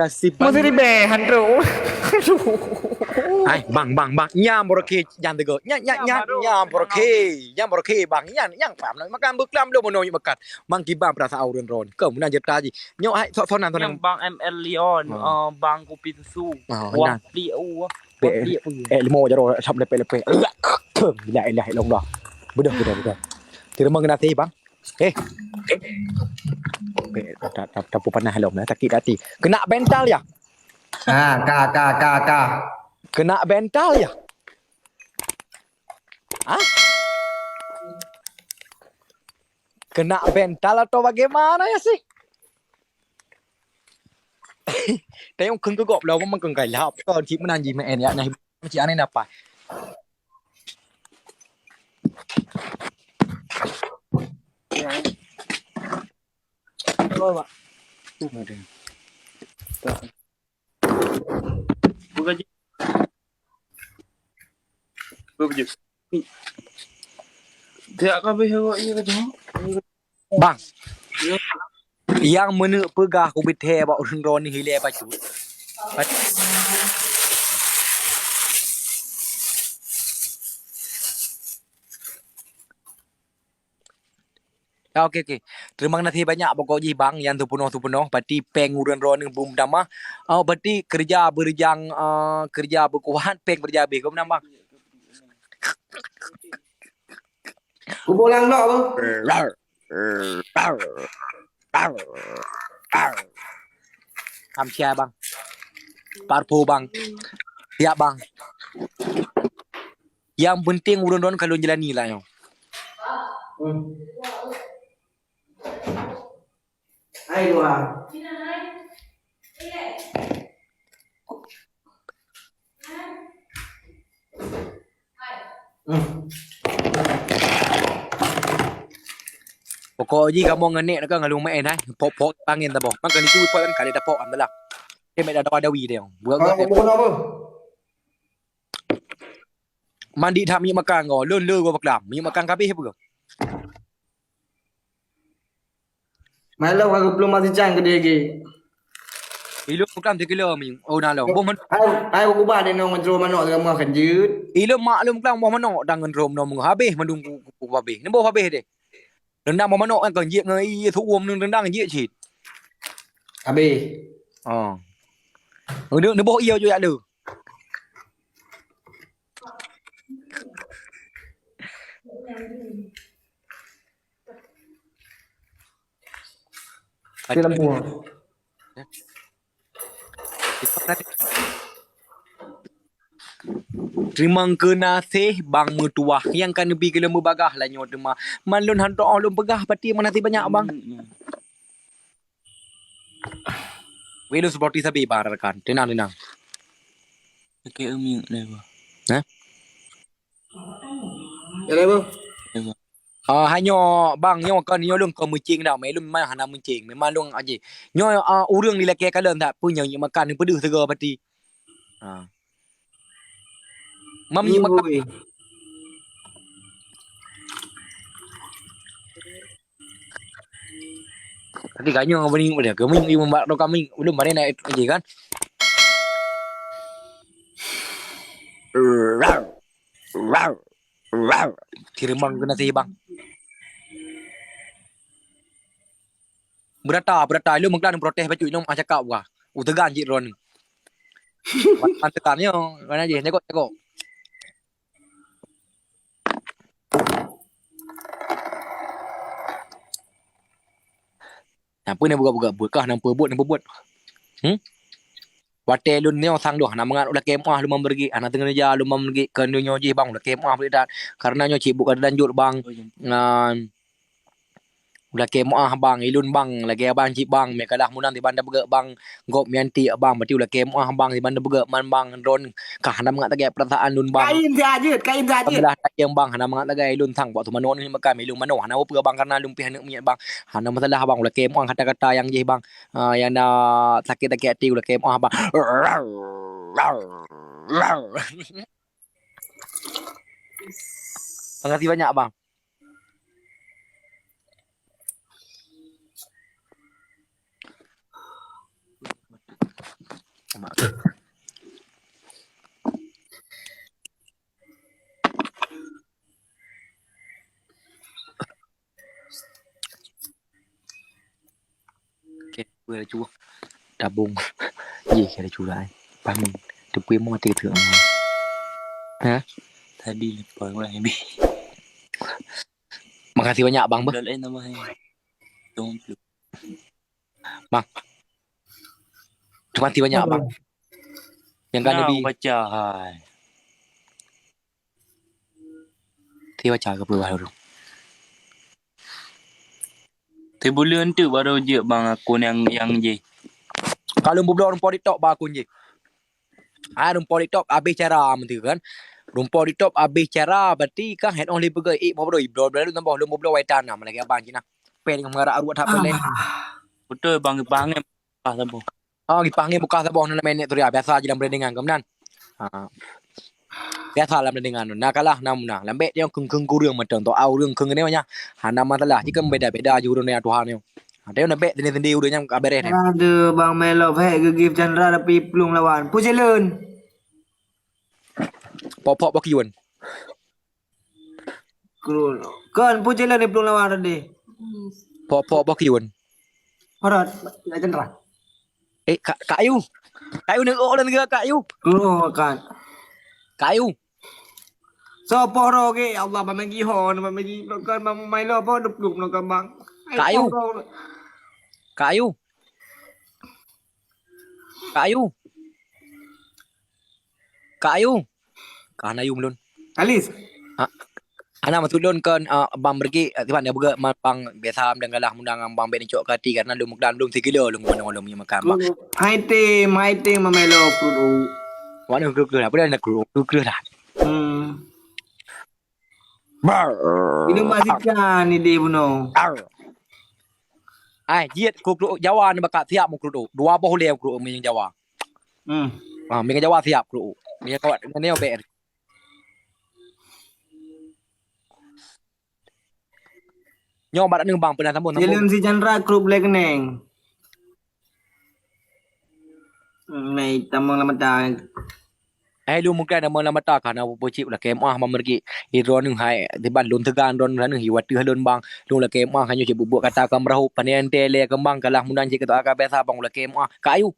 Masih di behan bro. Ay, bang, nyam borokhe yan de go. Nyam borokhe bang yan pam no makan beklam do mono makan. Mang ki bang prasa au ron. Ke mun je taji. Nyo ai so nan Yang bang ML Leon, bang Kupinsu, wah dia Be limo jaro sab lepe. Ya long dah. Bedah. Tira mang na ti bang. Tapu panah long na sakit hati. Kena bental ya. Ka. Kena bental ya. Hah? Kena bental atau bagaimana ya sih? Tapi ông không có gọp đâu mà cần cải lão còn chị mới làm gì mà em này chị ăn này là phải rồi bạn bang yang menu pegah ko bithe ba ron hile ba chu Okey. Terima kasih banyak pokoknya bang yang tu penuh. Berarti peng uran ron bum dama. Berarti kerja berjang kerja berkuat peng berja be kau bang. Ku bolang nok bang. Kamsia bang. Parpo bang. Ya bang. Yang penting uran ron kalau jalani lah yo. Hai dua. Pokoknya kamu ngenek nak ngalu main hai. Pok angin ta boh. Makan itu pok kan kali dapok am lah. Dia mai ada wi dia. Buat apa? Mandi tham mi makan go. Lun go baklam. Mi makan kabeh apa? Malam aku belum mati cang ke dia ke. Ilo baklam 3 kilo mi. Oh nah lo. Boh man. Ai aku ba dia nong menjro manok dengan makan jut. Ilo maklum baklam boh manok dangan rom no mung habis mandung ku habis. Ni boh habis deh. Rendang boh manok kan giep ngai thu uomนึงrendang giep chit. Habis. Ni boh iyo jo ya lu. Film buah. Terima kasih bang mertua yang kan lebih ke lembu bagah lah nyot mah. Malun hantu lum pegah pati mana ti banyak bang. Welu seperti sabi barakan. Tenang. Kayak umi ni ba. Ya le bu. Hanyo bang nyo kan nyo lung ko mucing dah mai lum mai hana mucing memang lung aje. Nyo urang ni laki kalen tak punya nyo makan pedih sega pati. Mam nyo makan. Tadi kanyo ngabani dia. Kami ni membak do kami belum mari naik aje kan. Terima kasih bang. Berata lu mengklan protes baju nyom cakap wah. Utegan jit ron. Mantekannya mana je tengok. Apa ni buka nampu buat. Wate lun ni sang doh namangan udah kemah lumam pergi anak tengah ja lumam pergi ke nyo je bang udah kemah beli karena nyo cibuk ada lanjut bang udah kemah bang ilun bang lagi abang cip bang me kalah munang di bandar begak bang gop mianti bang berarti udah kemah bang di bandar begak man bang ron kah hana mengat tagay perasaan lun bang kain sajut belah yang bang hana mengat tagay lun sang buat tu manon ni makan ilun mano hana apa bang karena lun pihan miat bang hana masalah bang udah kemah kata-kata yang je bang yang sakit hati udah kemah bang Makasih banyak bang. Okay, vừa chua. Tabung. Gì kira curang. Bangun. Tepi mau tidur. Hah? Tadi lepas orang habis. Makasih banyak bang. Dah lain nama hai. Bang. Terima kasih banyak bang. Yang kan lebih. Baca hai. Dia baca ke bawah dulu. Tapi bulan tu baru je bang akun yang je. Kalau mau belum rumput di top bang akun je. Rumput di top habis cara mentu kan. Rumput di top habis cara berarti kan head on lebih ke mau bro ibro baru tambah lu mau belum white tanam lagi abang cina. Pen dengan mengarah arwah tak boleh. Betul bang panggil ah sabo. Dipanggil buka sabah nak main tu dia biasa je dalam brandingan kemudian. Biasa dalam brandingan tu. Nak kalah namuna. Lambek dia keng kurang macam tu. Au rung keng ni banyak. Hana masalah jika beda-beda jurun yang Tuhan ni. Dia nak bet sendiri udahnya kabar ni. Ada Bang Melo hek ke give Chandra tapi pelung lawan. Pujilen. Pop bakiyun. Kurun. Kan pujilen ni pelung lawan tadi. Pop bakiyun. Harat, ya Chandra. Kayu. Kayu nak orang negara kayu. Kurun kan. Kayu. So poro ke Allah bagi ho na bagi kan Bang Melo apa duk no kan Bang. Kayu. Kayu. Kayu. Kayu. Kana yung lun. Alis. Ana matulon kan bang pergi tiban dia berge bang biasa dengan galah mundang bang ben cok kati karena lu mukdan lu 3 kilo lu mana lu makan bang. Hai tim Melo pru. Mana ke apa dah nak ke dah. Ini masih kan ni dia buno. Ai jiet ku Jawa ni bakal siap mu kru dua boh lew kru mi Jawa. Mi Jawa siap kru. Mi kawat dengan ni ber. Nyo badak ni bang pernah sambung. Jalan si Chandra grup black neng. Này tamang lamatan. Lu mungkin ada malam mata kan apa pocip lah kemah mamergi hidron nung hai tiban lun tegan ron ran hiwat halun bang lu la kemah kanyo buat kata kam rahu panen tele kembang kalah mudan je kita biasa bang la kemah kayu